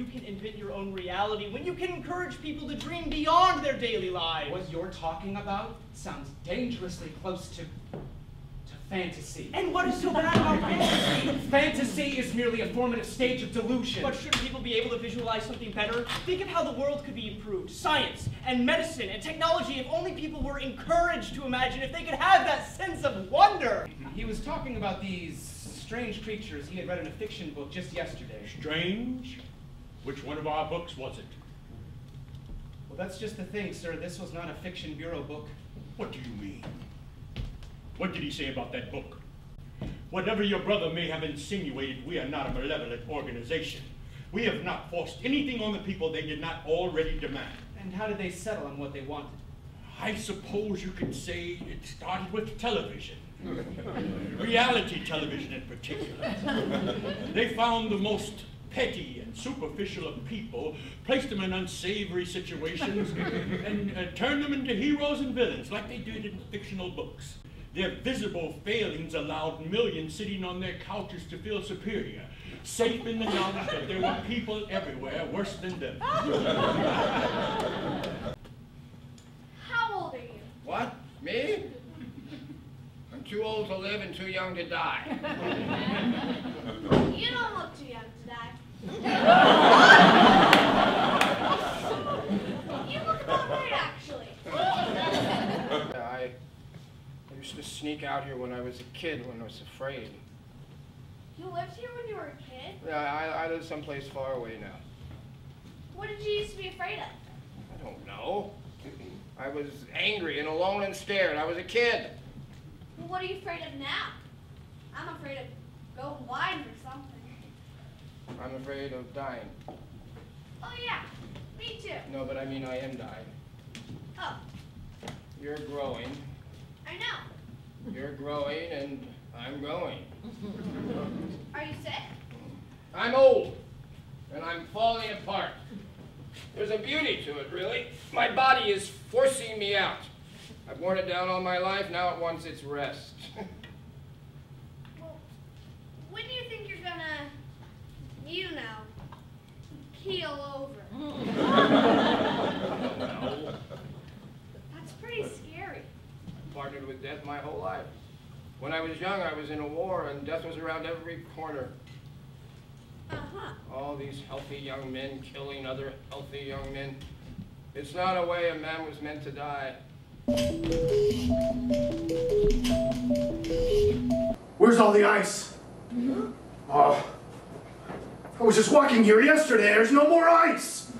you can invent your own reality, when you can encourage people to dream beyond their daily lives. What you're talking about sounds dangerously close to fantasy. And what is so bad about fantasy? Fantasy is merely a formative stage of delusion. But shouldn't people be able to visualize something better? Think of how the world could be improved. Science and medicine and technology, if only people were encouraged to imagine, if they could have that sense of wonder. He was talking about these strange creatures he had read in a fiction book just yesterday. Strange? Which one of our books was it? Well, that's just the thing, sir. This was not a fiction bureau book. What do you mean? What did he say about that book? Whatever your brother may have insinuated, we are not a malevolent organization. We have not forced anything on the people they did not already demand. And how did they settle on what they wanted? I suppose you could say it started with television. Reality television in particular. They found the most petty and superficial of people, placed them in unsavory situations, and turned them into heroes and villains like they did in fictional books. Their visible failings allowed millions sitting on their couches to feel superior, safe in the knowledge that there were people everywhere worse than them. How old are you? What? Me? I'm too old to live and too young to die. You don't look too young to die. You look about right, actually. I used to sneak out here when I was a kid, when I was afraid. You lived here when you were a kid? Yeah, I live someplace far away now. What did you used to be afraid of? I don't know. I was angry and alone and scared. I was a kid. Well, what are you afraid of now? I'm afraid of going blind or something. I'm afraid of dying. Oh yeah, me too. No, but I mean I am dying. Oh, You're growing. I know. You're growing and I'm growing. Are you sick? I'm old and I'm falling apart. There's a beauty to it, really. My body is forcing me out. I've worn it down all my life, now it wants its rest. Well, when do you think you're gonna, keel over? That's pretty scary. I've partnered with death my whole life. When I was young, I was in a war and death was around every corner. Uh-huh. All these healthy young men killing other healthy young men. It's not a way a man was meant to die. Where's all the ice? Oh, I was just walking here yesterday. There's no more ice.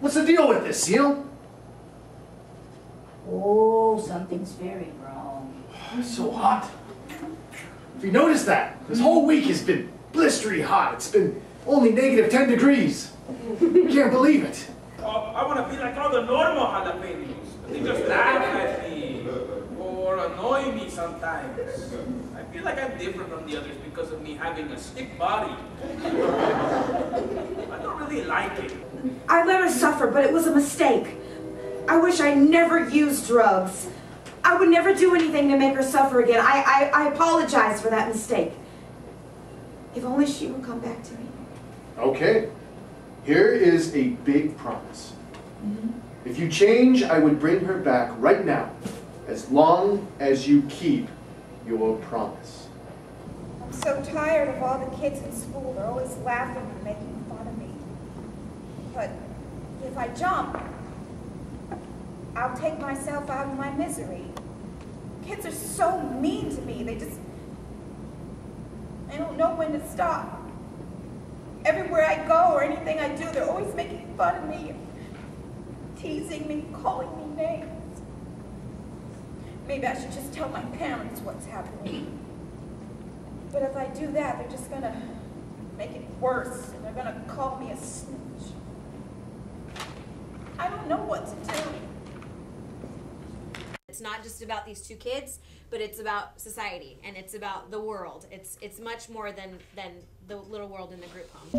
What's the deal with this, Seal? Oh, something's very wrong. It's so hot. Have you noticed that? This whole week has been blistery hot. It's been only -10 degrees. Can't believe it. I want to be like all the normal jalapenos. They just laugh at me or annoy me sometimes. I feel like I'm different from the others because of me having a stick body. I don't really like it. I let her suffer, but it was a mistake. I wish I never used drugs. I would never do anything to make her suffer again. I apologize for that mistake. If only she would come back to me. Okay. Here is a big promise. If you change, I would bring her back right now, as long as you keep your promise. I'm so tired of all the kids in school. They're always laughing and making fun of me. But if I jump, I'll take myself out of my misery. Kids are so mean to me. They don't know when to stop. Everywhere I go or anything I do, they're always making fun of me, teasing me, calling me names. Maybe I should just tell my parents what's happening. But if I do that, they're just gonna make it worse, and they're gonna call me a snitch. I don't know what to do. It's not just about these two kids, but it's about society and it's about the world. It's much more than the little world in the group home.